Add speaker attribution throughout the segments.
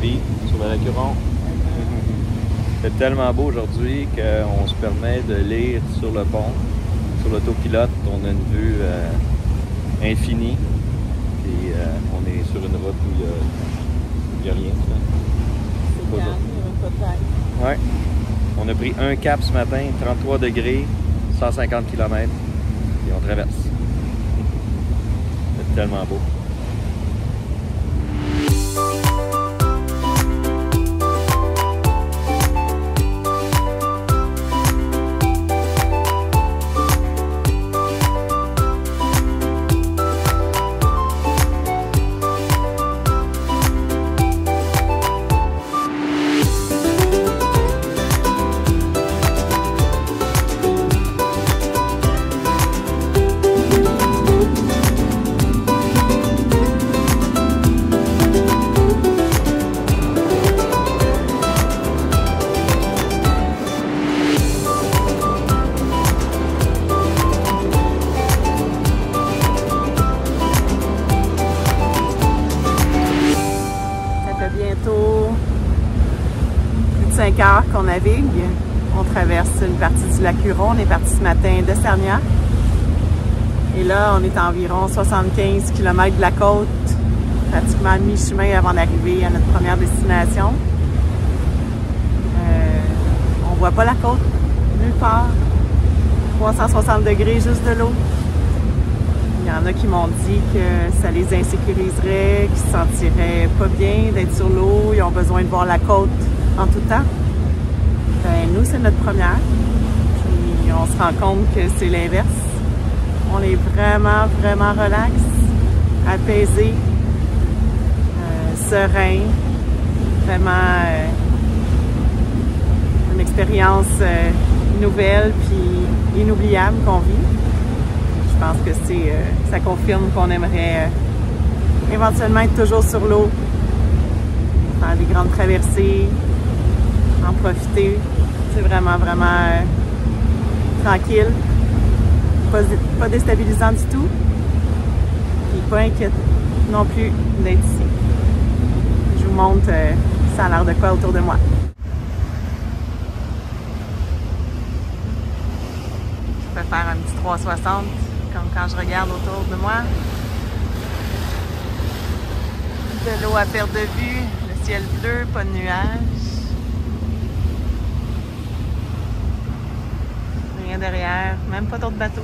Speaker 1: Sylvie sur le Lac-Huron. C'est tellement beau aujourd'hui qu'on se permet de lire sur le pont, sur l'autopilote. On a une vue infinie. Puis on est sur une route où il n'y a rien.
Speaker 2: C'est calme, il n'y a pas de vague.
Speaker 1: Ouais. On a pris un cap ce matin, 33 degrés, 150 km. Et on traverse. C'est tellement beau.
Speaker 2: Bientôt plus de 5 heures qu'on navigue. On traverse une partie du Lac-Huron. On est parti ce matin de Sarnia. Et là, on est à environ 75 km de la côte, pratiquement à mi-chemin avant d'arriver à notre première destination. On voit pas la côte nulle part. 360 degrés juste de l'eau. Il y en a qui m'ont dit que ça les insécuriserait, qu'ils se sentiraient pas bien d'être sur l'eau, ils ont besoin de voir la côte en tout temps. Ben, nous, c'est notre première. Puis on se rend compte que c'est l'inverse. On est vraiment, vraiment relax, apaisé, serein. Vraiment une expérience nouvelle puis inoubliable qu'on vit. Je pense que ça confirme qu'on aimerait éventuellement être toujours sur l'eau, faire des grandes traversées, en profiter. C'est vraiment, vraiment tranquille, pas déstabilisant du tout, et pas inquiète non plus d'être ici. Je vous montre ça a l'air de quoi autour de moi. Je peux faire un petit 360. Comme quand je regarde autour de moi. De l'eau à perte de vue, le ciel bleu, pas de nuages. Rien derrière, même pas d'autres bateaux.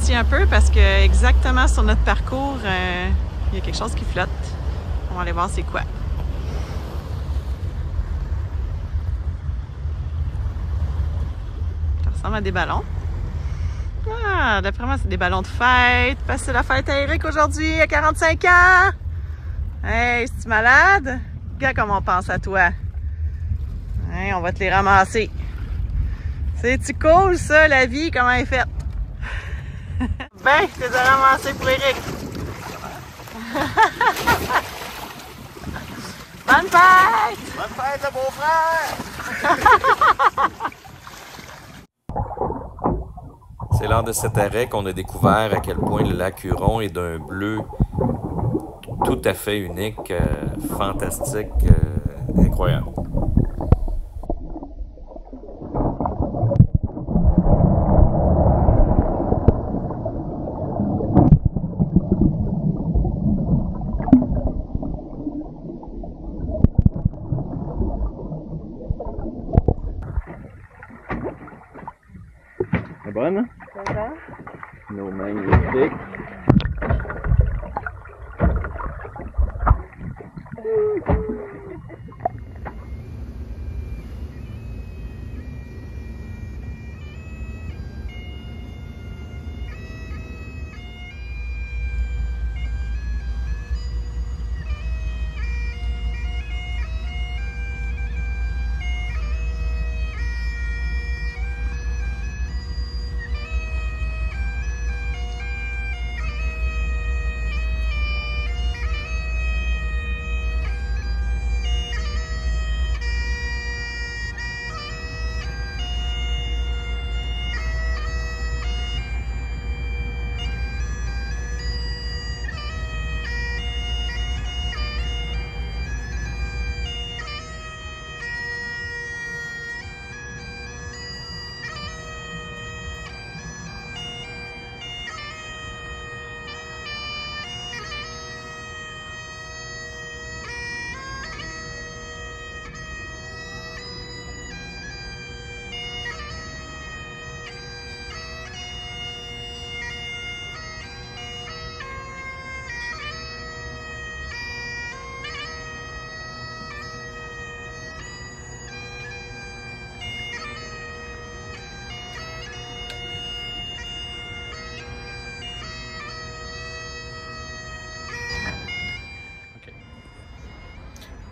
Speaker 2: ralentit un peu parce que exactement sur notre parcours, il y a quelque chose qui flotte. On va aller voir c'est quoi. Ça ressemble à des ballons. Ah, d'après moi, c'est des ballons de fête. Parce que c'est la fête à Eric aujourd'hui, à 45 ans. Hey, es-tu malade? Regarde comme on pense à toi. Hey, on va te les ramasser. C'est-tu cool, ça, la vie, comment elle est faite? Ben, je les ai ramassés pour Eric. Bonne fête!
Speaker 1: Bonne fête, le beau-frère! C'est lors de cet arrêt qu'on a découvert à quel point le lac Huron est d'un bleu tout à fait unique, fantastique, incroyable. C'est bonne, hein?
Speaker 2: C'est ça?
Speaker 1: Nos magnifiques.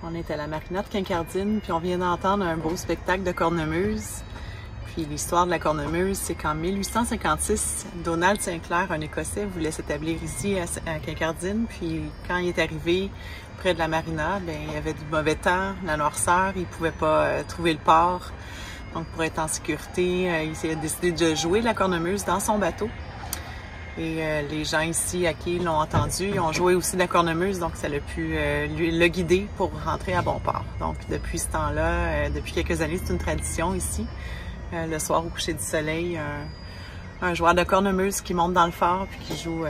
Speaker 2: On est à la marina de Kincardine, puis on vient d'entendre un beau spectacle de cornemuse. Puis l'histoire de la cornemuse, c'est qu'en 1856, Donald Sinclair, un Écossais, voulait s'établir ici à Kincardine. Puis quand il est arrivé près de la marina, ben, il y avait du mauvais temps, la noirceur, il pouvait pas trouver le port. Donc pour être en sécurité, il a décidé de jouer la cornemuse dans son bateau. Et les gens ici à qui l'ont entendu, ils ont joué aussi de la cornemuse, donc ça a pu le guider pour rentrer à bon port. Donc depuis ce temps-là, depuis quelques années, c'est une tradition ici. Le soir au coucher du soleil, un joueur de cornemuse qui monte dans le phare puis qui joue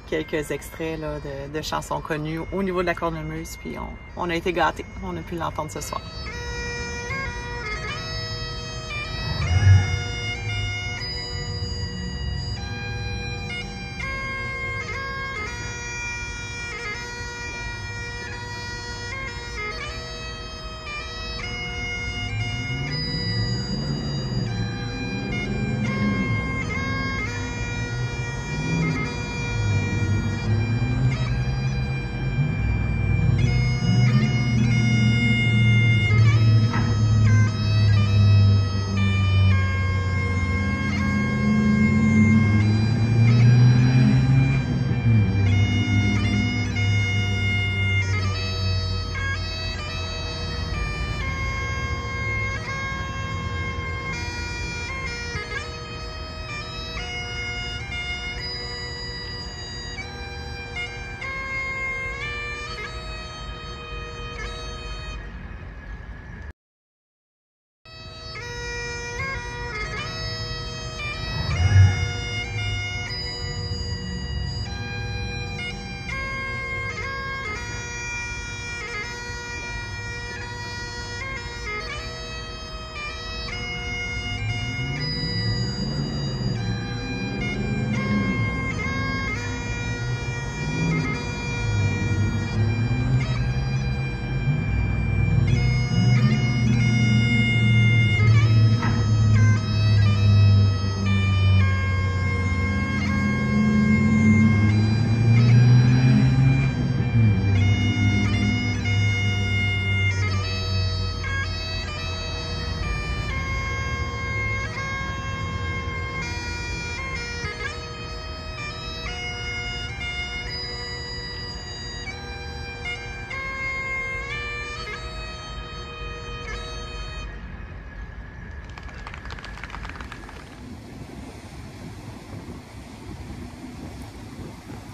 Speaker 2: quelques extraits là, de chansons connues au niveau de la cornemuse. Puis on a été gâtés, on a pu l'entendre ce soir.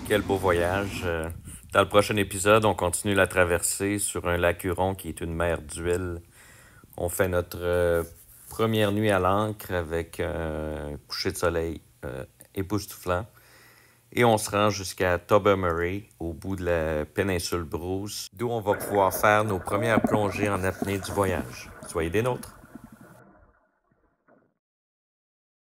Speaker 1: Quel beau voyage. Dans le prochain épisode, on continue la traversée sur un lac Huron qui est une mer d'huile. On fait notre première nuit à l'ancre avec un coucher de soleil époustouflant. Et on se rend jusqu'à Tobermory, au bout de la péninsule Bruce, d'où on va pouvoir faire nos premières plongées en apnée du voyage. Soyez des nôtres!